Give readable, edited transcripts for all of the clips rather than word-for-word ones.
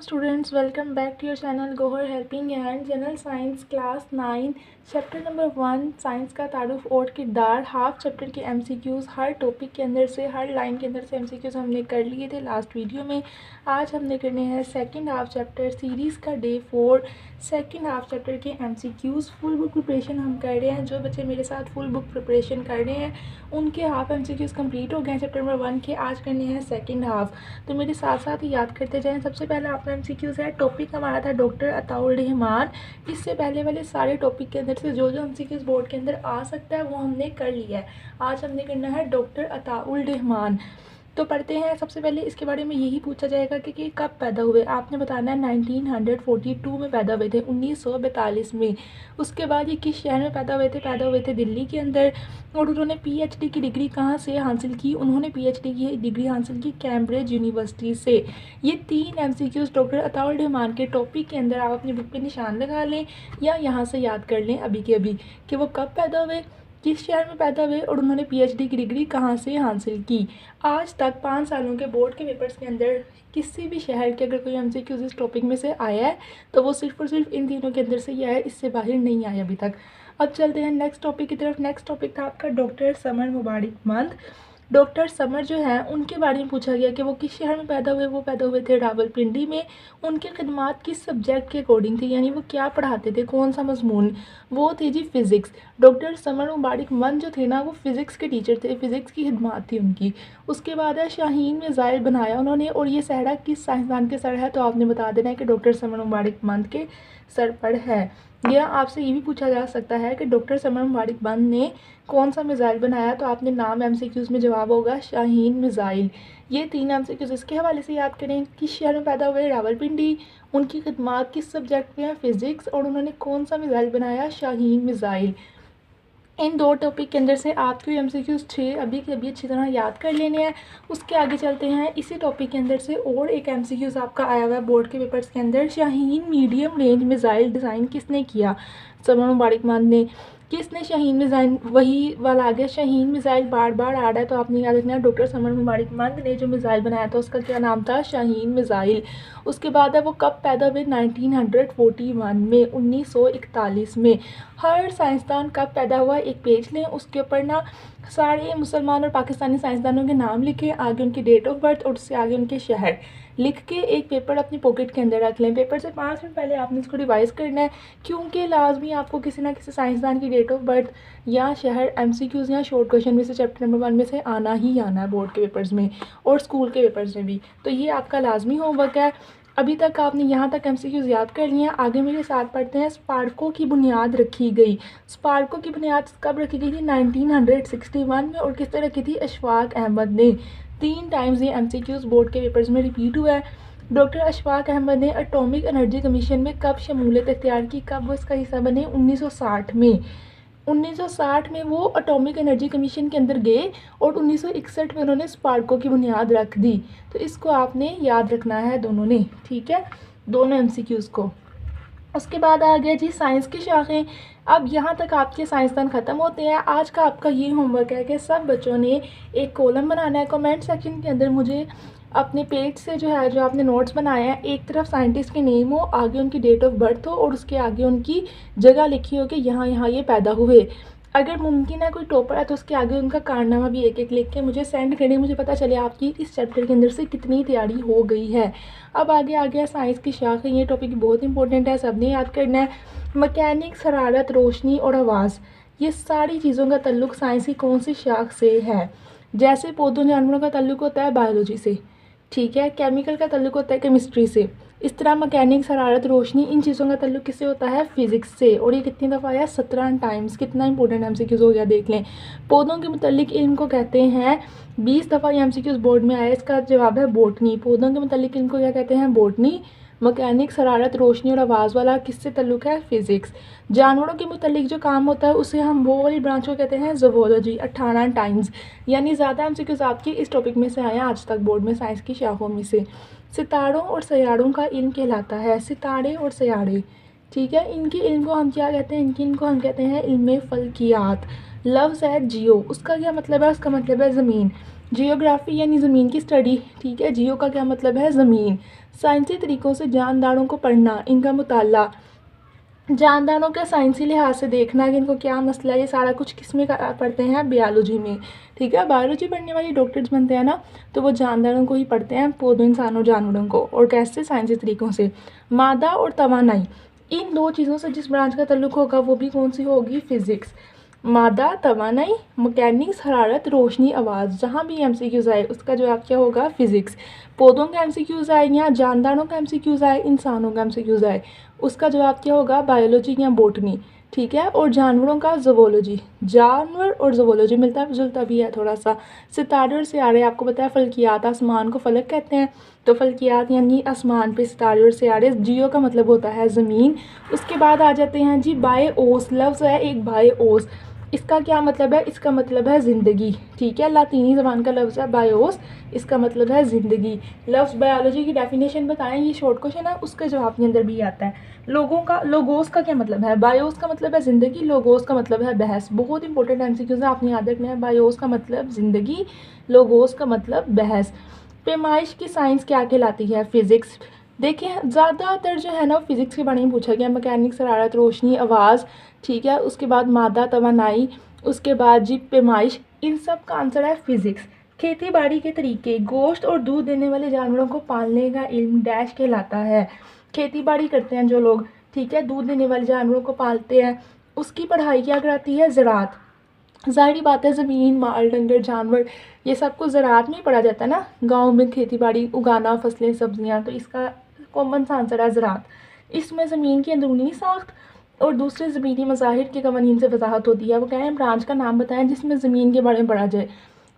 students, welcome back to your channel Gohar Helping Hand. General science class 9 chapter number 1 science का तारुफ और किरदार half chapter के MCQs हर topic के अंदर से हर लाइन के अंदर से एमसीक्यूज़ हमने कर लिए थे लास्ट वीडियो में। आज हमने करने हैं सेकंड हाफ चैप्टर सीरीज़ का डे 4 सेकंड हाफ चैप्टर के एमसीक्यूज़। फुल बुक प्रिपरेशन हम कर रहे हैं। जो बच्चे मेरे साथ फुल बुक प्रिपरेशन कर रहे हैं उनके हाफ एमसीक्यूज़ कंप्लीट हो गए हैं चैप्टर नंबर 1 के। आज करने हैं सेकंड हाफ, तो मेरे साथ साथ ही याद करते जाएं। सबसे पहले आपका एमसीक्यूज़ है, टॉपिक हमारा था डॉक्टर अताउल रहमान। इससे पहले वाले सारे टॉपिक के अंदर से जो जो एमसीक्यूज़ बोर्ड के अंदर आ सकता है वो हमने कर लिया है। आज हमने करना है डॉक्टर अताउल रहमान। तो पढ़ते हैं। सबसे पहले इसके बारे में यही पूछा जाएगा कि कब पैदा हुए। आपने बताना है 1942 में पैदा हुए थे, 1942 में। उसके बाद ये किस शहर में पैदा हुए थे दिल्ली के अंदर। और उन्होंने पीएचडी की डिग्री कहाँ से हासिल की। उन्होंने पीएचडी की डिग्री हासिल की कैम्ब्रिज यूनिवर्सिटी से। ये 3 एमसीक्यूज़ डॉक्टर अताउल रहमान के टॉपिक के अंदर आप अपनी बुक पे निशान लगा लें या यहाँ से याद कर लें अभी के अभी कि वो कब पैदा हुए, किस शहर में पैदा हुए और उन्होंने पीएचडी की डिग्री कहाँ से हासिल की। आज तक 5 सालों के बोर्ड के पेपर्स के अंदर किसी भी शहर के अगर कोई एमसीक्यूज़ इस टॉपिक में से आया है तो वो सिर्फ और सिर्फ इन तीनों के अंदर से ही आया है, इससे बाहर नहीं आया अभी तक। अब चलते हैं नेक्स्ट टॉपिक की तरफ। नेक्स्ट टॉपिक था आपका डॉक्टर समर मुबारक मंद। डॉक्टर समर जो है उनके बारे में पूछा गया कि वो किस शहर में पैदा हुए। वो पैदा हुए थे रावलपिंडी में। उनकी खिदमत किस सब्जेक्ट के अकॉर्डिंग थी, यानी वो क्या पढ़ाते थे, कौन सा मजमून। वो थी जी फिज़िक्स। डॉक्टर समर मुबारक मंद जो थे ना वो फिज़िक्स के टीचर थे, फिज़िक्स की खिदमत थी उनकी। उसके बाद है शाहीन मिसाइल बनाया उन्होंने, और ये सहरा किस साइंसदान के सर है, तो आपने बता देना है कि डॉक्टर समर मुबारक मंद के सर पर है। या आपसे ये भी पूछा जा सकता है कि डॉक्टर समर मुबारक मंद ने कौन सा मिसाइल बनाया, तो आपने नाम एमसीक्यूज़ में जवाब होगा शाहीन मिसाइल। ये 3 एमसीक्यूज़ इसके हवाले से याद करें। किस शहर में पैदा हुए, रावलपिंडी। उनकी खिदमत किस सब्जेक्ट में है, फिज़िक्स। और उन्होंने कौन सा मिसाइल बनाया, शाहीन मिसाइल। इन 2 टॉपिक के अंदर से आपके एमसीक्यूज़ 6 अभी के अभी अच्छी तरह याद कर लेने हैं। उसके आगे चलते हैं। इसी टॉपिक के अंदर से और एक एमसीक्यूज़ आपका आया हुआ है बोर्ड के पेपर्स के अंदर। Shaheen medium range missile design किसने किया, समर मुबारक मंद ने। किसने शाहीन मिसाइल, वही वाला आ गया, शाहीन मिसाइल बार बार आ रहा है तो आपने याद रखना है डॉक्टर समर मुबारक मंद ने जो मिसाइल बनाया था उसका क्या नाम था, शाहीन मिसाइल। उसके बाद है वो कब पैदा हुए, 1941 में, 1941 में। हर साइंसदान कब पैदा हुआ एक पेज लें, उसके ऊपर ना सारे मुसलमान और पाकिस्तानी साइंसदानों के नाम लिखें, आगे उनकी डेट ऑफ बर्थ और उससे आगे उनके शहर लिख के एक पेपर अपनी पॉकेट के अंदर रख लें। पेपर से 5 मिनट पहले आपने इसको रिवाइज़ करना है, क्योंकि लाजमी आपको किसी ना किसी साइंसदान की डेट ऑफ बर्थ या शहर एमसीक्यूज़ या शॉर्ट क्वेश्चन में से चैप्टर नंबर 1 में से आना ही आना है बोर्ड के पेपर्स में और स्कूल के पेपर्स में भी। तो ये आपका लाजमी होमवर्क है। अभी तक आपने यहाँ तक एमसीक्यूज़ याद कर लिए हैं। आगे मेरे साथ पढ़ते हैं। स्पार्को की बुनियाद रखी गई। स्पार्को की बुनियाद कब रखी गई थी, 1961 में। और किसने रखी थी, अशफाक अहमद ने। 3 टाइम्स ये एमसीक्यूज़ बोर्ड के पेपर्स में रिपीट हुआ है। डॉक्टर अशफाक अहमद ने एटॉमिक एनर्जी कमीशन में कब शमूलियत इख्तियार की, कब वो इसका हिस्सा बने, 1960 में। 1960 में वो एटॉमिक एनर्जी कमीशन के अंदर गए और 1961 में उन्होंने स्पार्को की बुनियाद रख दी। तो इसको आपने याद रखना है दोनों ने, ठीक है, दोनों एमसीक्यूज़ को। उसके बाद आ गया जी साइंस की शाखें। अब यहाँ तक आपके साइंसदान ख़त्म होते हैं। आज का आपका ये होमवर्क है कि सब बच्चों ने एक कॉलम बनाना है। कमेंट सेक्शन के अंदर मुझे अपने पेज से जो है जो आपने नोट्स बनाए हैं, एक तरफ साइंटिस्ट के नेम हो, आगे उनकी डेट ऑफ बर्थ हो और उसके आगे उनकी जगह लिखी हो कि यहाँ यहाँ ये पैदा हुए। अगर मुमकिन है कोई टॉपर है तो उसके आगे उनका कारनामा भी एक एक लिख के मुझे सेंड करें, मुझे पता चले आपकी इस चैप्टर के अंदर से कितनी तैयारी हो गई है। अब आगे आ गया साइंस की शाखें। ये टॉपिक बहुत इंपॉर्टेंट है, सबने याद करना है। मैकेनिक्स, हरारत, रोशनी और आवाज़, ये सारी चीज़ों का ताल्लुक साइंस की कौन सी शाख से है। जैसे पौधों जानवरों का ताल्लुक होता है बायोलॉजी से, ठीक है, केमिकल का ताल्लुक होता है केमिस्ट्री से। इस तरह मैकेनिक्स, हरारत, रोशनी, इन चीज़ों का ताल्लुक किससे होता है, फिज़िक्स से। और ये कितनी दफ़ा आया, 17 टाइम्स। कितना इंपॉर्टेंट एमसीक्यूज़ हो गया, देख लें। पौधों के मुतालिक इल्म को कहते हैं, 20 दफ़ा ये एमसीक्यूज़ बोर्ड में आया। इसका जवाब है बोटनी। पौधों के मुतालिक इल्म को क्या कहते हैं, बोटनी। मैकेनिक्स, हरारत, रोशनी और आवाज़ वाला किससे ताल्लुक है, फ़िज़िक्स। जानवरों के मुतालिक जो काम होता है उसे हम वो वाली ब्रांच को कहते हैं ज़ूलॉजी, 18 टाइम्स। यानी ज़्यादा एमसीक्यूज़ आपके इस टॉपिक में से आए आज तक बोर्ड में साइंस की शाखों में से। सितारों और सैयारों का इल्म कहलाता है, सितारे और सैयारे, ठीक है। इनके इल्म को हम क्या कहते हैं, इनके इल्म को हम कहते हैं इल्म फ़ल्कियात। लफ्ज़ है जियो, उसका क्या मतलब है, उसका मतलब है ज़मीन। जियोग्राफी यानी ज़मीन की स्टडी, ठीक है। जियो का क्या मतलब है, ज़मीन। साइंसी तरीक़ों से जानदारों को पढ़ना, इनका मुताला, जानदारों के साइंसी लिहाज से देखना कि इनको क्या मसला है, ये सारा कुछ किस में पढ़ते हैं, बायोलॉजी में। ठीक है, बायोलॉजी पढ़ने वाले डॉक्टर्स बनते हैं ना, तो वो जानदारों को ही पढ़ते हैं, पौधों, इंसानों, जानवरों को। और कैसे? साइंसी तरीक़ों से। मादा और तवानाई, इन दो चीज़ों से जिस ब्रांच का ताल्लुक होगा वो भी कौन सी होगी? फिज़िक्स। मादा, तवानाई, मैकेनिक्स, हरारत, रोशनी, आवाज़, जहाँ भी MCQs आए उसका जवाब क्या होगा? फिज़िक्स। पौधों का MCQs आए या जानदारों का MCQs आए, इंसानों का MCQs आए, उसका जवाब क्या होगा? बायोलॉजी या बॉटनी। ठीक है, और जानवरों का ज़ूवोलॉजी। जानवर और ज़ूवोलॉजी मिलता जुलता भी है थोड़ा सा। सितारे और सियारे, आपको पता है फल्कियात, आसमान को फलक कहते हैं, तो फल्कियात यानी आसमान पे सितारे और सियारे। जियो का मतलब होता है ज़मीन। उसके बाद आ जाते हैं जी बायोस, लफ्ज़ है एक बायोस, इसका क्या मतलब है? इसका मतलब है ज़िंदगी। ठीक है, लातीनी ज़बान का लफ्ज़ है बायोस, इसका मतलब है ज़िंदगी। लफ्ज़ बायोलॉजी की डेफिनेशन बताएं, ये शॉर्ट क्वेश्चन है, उसके जवाब के अंदर भी आता है। लोगों का, लोगोस का क्या मतलब है? बायोस का मतलब है ज़िंदगी, लोगोस का मतलब है बहस। बहुत इंपॉर्टेंट MCQs है, आपने याद रखना है। बायोस का मतलब ज़िंदगी, लोगोस का मतलब बहस। पैमाइश की साइंस क्या कहलाती है? फिज़िक्स। देखिए ज़्यादातर जो है ना फिज़िक्स के बारे में पूछा गया, मैकेनिक्स, हरारत, रोशनी, आवाज़। ठीक है, उसके बाद मादा, तवानाई, उसके बाद जी पैमाइश, इन सब का आंसर है फिज़िक्स। खेती बाड़ी के तरीके, गोश्त और दूध देने वाले जानवरों को पालने का इल्म डैश कहलाता है। खेती बाड़ी करते हैं जो लोग, ठीक है, दूध देने वाले जानवरों को पालते हैं, उसकी पढ़ाई क्या कराती है? ज़राअत। ज़ाहिर बात है, ज़मीन, माल, डंगर, जानवर, ये सब कुछ ज़राअत में ही पढ़ा जाता है ना, गाँव में खेती बाड़ी उगाना, फसलें, सब्जियाँ, तो इसका कॉमन सा आंसर है ज़राअत। इसमें ज़मीन की अंदरूनी साख्त और दूसरे ज़मीनी मज़ाहिर के कवानीन से वजाहत होती है। वो कह रहे हैं ब्रांच का नाम बताएं जिसमें ज़मीन के बारे में पढ़ा जाए।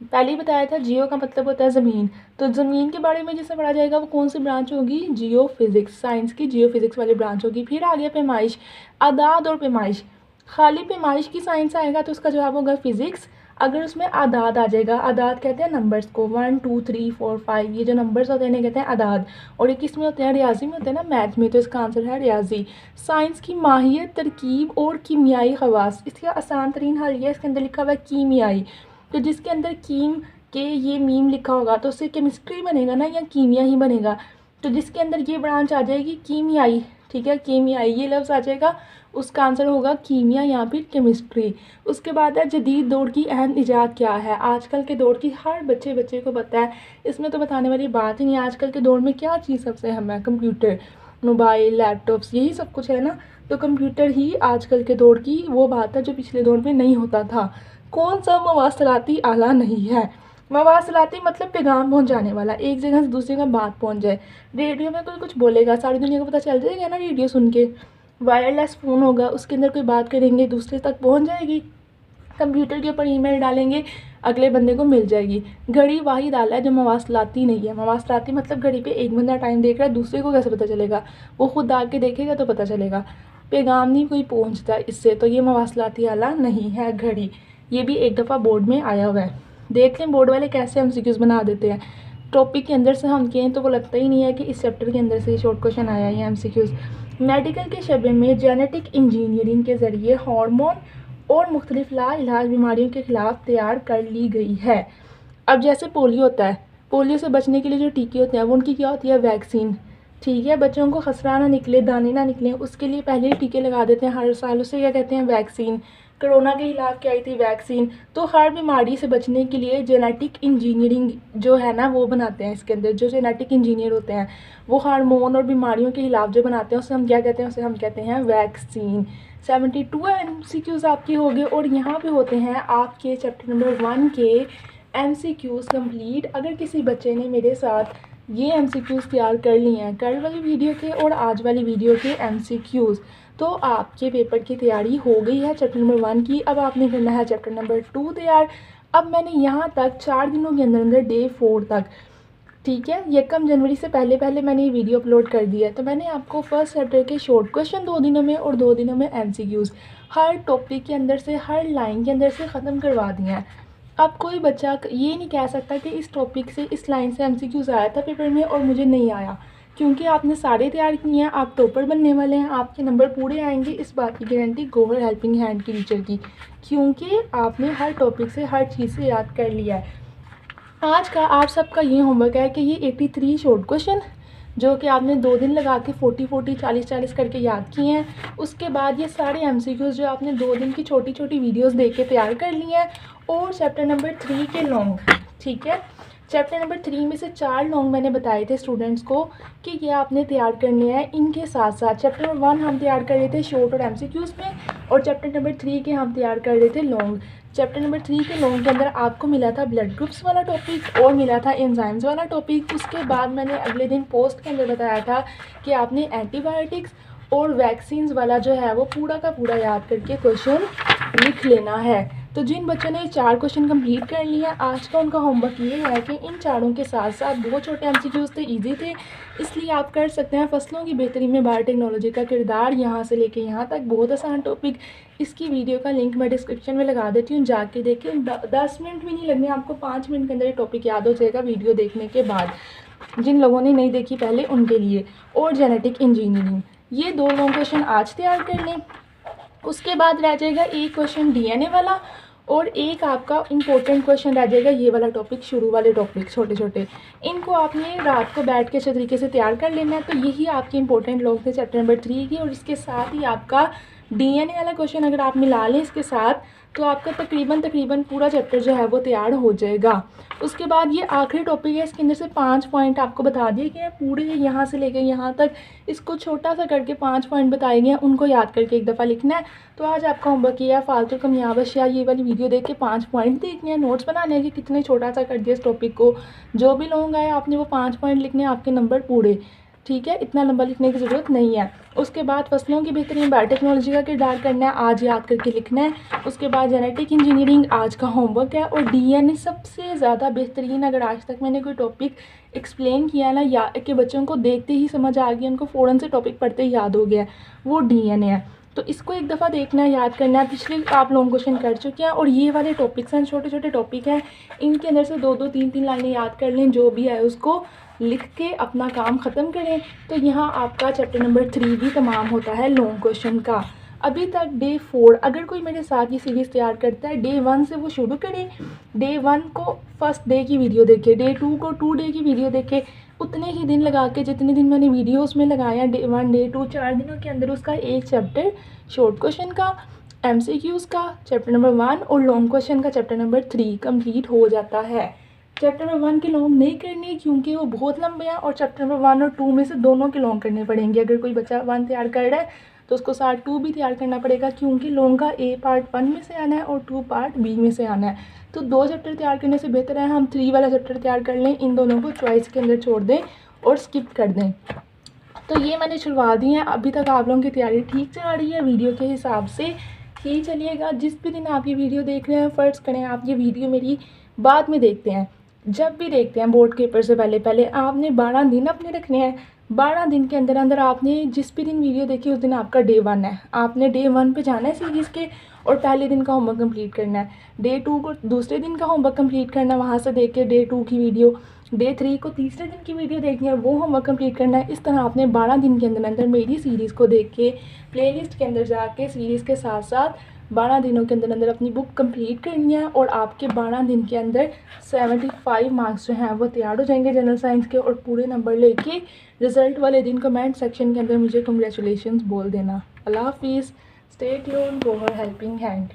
पहले ही बताया था जियो का मतलब होता है ज़मीन, तो ज़मीन के बारे में जिससे पढ़ा जाएगा वो कौन सी ब्रांच होगी? जियो फिज़िक्स, साइंस की जियो फिज़िक्स वाली ब्रांच होगी। फिर आ गया पैमाइश, आदाद और पैमाइश। खाली पैमाइश की साइंस आएगा तो उसका जवाब होगा फिज़िक्स। अगर उसमें आदाद आ जाएगा, आदाद कहते हैं नंबर्स को, 1 2 3 4 5, ये जो नंबर्स होते हैं इन्हें कहते हैं आदाद। और ये किस में होते हैं? रियाजी में होते हैं ना, मैथ में, तो इसका आंसर है रियाजी। साइंस की माहियत, तरकीब और कीमियाई खवास, इसका आसान तरीन हल ये, इसके अंदर लिखा हुआ है कीमियाई, तो जिसके अंदर कीम के ये मीम लिखा होगा तो उससे केमिस्ट्री बनेगा ना, या कीमिया ही बनेगा। तो जिसके अंदर ये ब्रांच आ जाएगी कीमियाई, ठीक है, कीमियाई ये लफ्ज़ आ जाएगा, उसका आंसर होगा कीमिया या फिर केमिस्ट्री। उसके बाद है जदीद दौर की अहम इजाद क्या है? आजकल के दौर की हर बच्चे को पता है, इसमें तो बताने वाली बात ही नहीं। आजकल के दौर में क्या चीज़ सबसे अहम है? कंप्यूटर, मोबाइल, लैपटॉप्स, यही सब कुछ है ना, तो कंप्यूटर ही आजकल के दौर की वो बात है जो पिछले दौर में नहीं होता था। कौन सा मवासलाती आला नहीं है? मवासलाती मतलब पैगाम पहुंचाने वाला, एक जगह से दूसरी जगह बात पहुंच जाए। रेडियो में कोई कुछ बोलेगा, सारी दुनिया को पता चल जाएगा ना रेडियो सुन के। वायरलेस फ़ोन होगा, उसके अंदर कोई बात करेंगे दूसरे तक पहुंच जाएगी। कंप्यूटर के ऊपर ईमेल डालेंगे, अगले बंदे को मिल जाएगी। घड़ी वाहिद आला है जो मवासलाती नहीं है। मवासलाती मतलब घड़ी पे एक बंदा टाइम देख रहा है, दूसरे को कैसे पता चलेगा? वो खुद आके देखेगा तो पता चलेगा। पैगाम नहीं कोई पहुंचता इससे, तो ये मवासलाती आला नहीं है घड़ी। ये भी एक दफ़ा बोर्ड में आया हुआ है। देख लें बोर्ड वाले कैसे MCQs बना देते हैं। टॉपिक के अंदर से हम कहें तो वो लगता ही नहीं है कि इस चैप्टर के अंदर से शॉर्ट क्वेश्चन आया है MCQs। मेडिकल के शबे में जेनेटिक इंजीनियरिंग के ज़रिए हार्मोन और मुख्तलिफ लाइलाज बीमारियों के ख़िलाफ़ तैयार कर ली गई है। अब जैसे पोलियो होता है, पोलियो से बचने के लिए जो टीके होते हैं वो उनकी क्या होती है? वैक्सीन। ठीक है, बच्चों को खसरा ना निकले, दाने ना निकले, उसके लिए पहले ही टीके लगा देते हैं हर साल, उसे क्या कहते हैं? वैक्सीन। कोरोना के खिलाफ क्या आई थी? वैक्सीन। तो हर बीमारी से बचने के लिए जेनेटिक इंजीनियरिंग जो है ना वो बनाते हैं। इसके अंदर जो जेनेटिक इंजीनियर होते हैं वो हार्मोन और बीमारियों के खिलाफ जो बनाते हैं उसे हम क्या कहते हैं? उसे हम कहते हैं वैक्सीन। 72 MCQs आपके हो गए, और यहाँ पे होते हैं आपके चैप्टर नंबर 1 के MCQs कंप्लीट। अगर किसी बच्चे ने मेरे साथ ये MCQs तैयार कर लिए हैं, कल वाली वीडियो के और आज वाली वीडियो के MCQs, तो आपके पेपर की तैयारी हो गई है चैप्टर नंबर 1 की। अब आपने करना है चैप्टर नंबर 2 तैयार। अब मैंने यहाँ तक 4 दिनों के अंदर अंदर डे 4 तक, ठीक है, 1 जनवरी से पहले मैंने ये वीडियो अपलोड कर दिया है। तो मैंने आपको फर्स्ट चैप्टर के शॉर्ट क्वेश्चन 2 दिनों में और 2 दिनों में MCQs हर टॉपिक के अंदर से, हर लाइन के अंदर से ख़त्म करवा दिए हैं। अब कोई बच्चा ये नहीं कह सकता कि इस टॉपिक से, इस लाइन से MCQs आया था पेपर में और मुझे नहीं आया, क्योंकि आपने सारे तैयार किए हैं। आप टॉपर बनने वाले हैं, आपके नंबर पूरे आएंगे, इस बात की गारंटी गौहर हेल्पिंग हैंड की टीचर की, क्योंकि आपने हर टॉपिक से, हर चीज़ से याद कर लिया है। आज का आप सबका ये होमवर्क है कि ये 83 शॉर्ट क्वेश्चन जो कि आपने 2 दिन लगा के 40-40, 40-40 करके याद किए हैं। उसके बाद ये सारे MCQs जो आपने 2 दिन की छोटी छोटी वीडियोस देख के तैयार कर लिए हैं, और चैप्टर नंबर 3 के लॉन्ग, ठीक है। चैप्टर नंबर 3 में से 4 लॉन्ग मैंने बताए थे स्टूडेंट्स को कि ये आपने तैयार करने हैं। इनके साथ साथ चैप्टर नंबर 1 हम तैयार कर रहे थे शॉर्ट और MCQs में, और चैप्टर नंबर 3 के हम तैयार कर रहे थे लॉन्ग। चैप्टर नंबर 3 के लॉन्ग के अंदर आपको मिला था ब्लड ग्रुप्स वाला टॉपिक और मिला था एंजाइम्स वाला टॉपिक। उसके बाद मैंने अगले दिन पोस्ट के अंदर बताया था कि आपने एंटीबायोटिक्स और वैक्सीन्स वाला जो है वो पूरा का पूरा याद करके क्वेश्चन लिख लेना है। तो जिन बच्चों ने 4 क्वेश्चन कंप्लीट कर लिया, आज का उनका होमवर्क ये है कि इन चारों के साथ साथ बहुत छोटे MCQs थे, इजी थे, इसलिए आप कर सकते हैं। फसलों की बेहतरी में बायोटेक्नोलॉजी का किरदार, यहाँ से लेके यहाँ तक, बहुत आसान टॉपिक। इसकी वीडियो का लिंक मैं डिस्क्रिप्शन में लगा देती हूँ, जाके देखें। 10 मिनट भी नहीं लगने आपको, 5 मिनट के अंदर ये टॉपिक याद हो जाएगा वीडियो देखने के बाद। जिन लोगों ने नहीं देखी पहले उनके लिए। और जेनेटिक इंजीनियरिंग, ये 2 लॉन्ग क्वेश्चन आज तैयार कर लें। उसके बाद रह जाएगा एक क्वेश्चन DNA वाला, और एक आपका इम्पोर्टेंट क्वेश्चन रह जाएगा ये वाला टॉपिक, शुरू वाले टॉपिक छोटे छोटे। इनको आपने रात को बैठ के अच्छे तरीके से तैयार कर लेना है। तो यही आपके इंपॉर्टेंट लॉन्ग थे चैप्टर नंबर 3 की। और इसके साथ ही आपका DNA वाला क्वेश्चन अगर आप मिला लें इसके साथ, तो आपका तकरीबन पूरा चैप्टर जो है वो तैयार हो जाएगा। उसके बाद ये आखिरी टॉपिक है, इसके अंदर से 5 पॉइंट आपको बता दिए गए हैं, पूरे यहाँ से लेकर यहाँ तक इसको छोटा सा करके 5 पॉइंट बताए गए हैं, उनको याद करके एक दफ़ा लिखना है। तो आज आपका होमवर्क ये है, फालतू कमियाब अशिया ये वाली वीडियो देख के 5 पॉइंट देखने हैं, नोट्स बनाने हैं कि कितने छोटा सा कर दिया इस टॉपिक को। जो भी लॉन्ग आए आपने वो 5 पॉइंट लिखने हैं, आपके नंबर पूरे, ठीक है। इतना लंबा लिखने की ज़रूरत नहीं है। उसके बाद फसलों की बेहतरी में बायोटेक्नोलॉजी का किरदार करना है, आज याद करके लिखना है। उसके बाद जेनेटिक इंजीनियरिंग आज का होमवर्क है। और DNA सबसे ज़्यादा बेहतरीन, अगर आज तक मैंने कोई टॉपिक एक्सप्लेन किया ना, या कि बच्चों को देखते ही समझ आ गया, उनको फ़ौरन से टॉपिक पढ़ते ही याद हो गया, वो DNA है। तो इसको एक दफ़ा देखना है, याद करना है। पिछले आप लॉन्ग क्वेश्चन कर चुके हैं, और ये वाले टॉपिक्स हैं, छोटे छोटे टॉपिक हैं, इनके अंदर से 2-2, 3-3 लाइनें याद कर लें, जो भी है उसको लिख के अपना काम ख़त्म करें। तो यहाँ आपका चैप्टर नंबर 3 भी तमाम होता है लॉन्ग क्वेश्चन का। अभी तक डे 4, अगर कोई मेरे साथ ये सीरीज़ तैयार करता है, डे 1 से वो शुरू करे। डे 1 को फर्स्ट डे की वीडियो देखे, डे 2 को 2 डे की वीडियो देखे, उतने ही दिन लगा के जितने दिन मैंने वीडियो उसमें लगाया, डे 1 डे 2 4 दिनों के अंदर उसका एक चैप्टर शॉर्ट क्वेश्चन का, MCQs का चैप्टर नंबर 1 और लॉन्ग क्वेश्चन का चैप्टर नंबर 3 कंप्लीट हो जाता है। चैप्टर नंबर 1 के लॉन्ग नहीं करने क्योंकि वो बहुत लंबे हैं, और चैप्टर नंबर 1 और 2 में से दोनों के लॉन्ग करने पड़ेंगे। अगर कोई बच्चा 1 तैयार कर रहा है तो उसको साथ 2 भी तैयार करना पड़ेगा, क्योंकि लॉन्ग का A पार्ट 1 में से आना है और 2 पार्ट B में से आना है। तो 2 चैप्टर तैयार करने से बेहतर है हम 3 वाला चैप्टर तैयार कर लें, इन दोनों को चॉइस के अंदर छोड़ दें और स्किप कर दें। तो ये मैंने छुड़वा दी है। अभी तक आप लोगों की तैयारी ठीक चल रही है, वीडियो के हिसाब से ही चलिएगा। जिस भी दिन आप ये वीडियो देख रहे हैं, फ़र्ज़ करें आप ये वीडियो मेरी बाद में देखते हैं, जब भी देखते हैं बोर्ड के पेपर से पहले आपने 12 दिन अपने रखने हैं। 12 दिन के अंदर अंदर आपने जिस भी दिन वीडियो देखी उस दिन आपका डे 1 है। आपने डे 1 पे जाना है सीरीज़ के, और पहले दिन का होमवर्क कंप्लीट करना है। डे 2 को दूसरे दिन का होमवर्क कंप्लीट करना है, वहाँ से देख के डे 2 की वीडियो। डे 3 को तीसरे दिन की वीडियो देखनी है, वो होमवर्क कंप्लीट करना है। इस तरह आपने 12 दिन के अंदर अंदर मेरी सीरीज़ को देख के प्लेलिस्ट के अंदर जाके सीरीज़ के साथ साथ 12 दिनों के अंदर अंदर अपनी बुक कंप्लीट करनी है। और आपके 12 दिन के अंदर 75 मार्क्स जो हैं वो तैयार हो जाएंगे जनरल साइंस के, और पूरे नंबर लेके रिज़ल्ट वाले दिन कमेंट सेक्शन के अंदर मुझे कंग्रेचुलेशंस बोल देना। अल्लाह हाफिज़, स्टे ट्यून्ड, गो हेल्पिंग हैंड।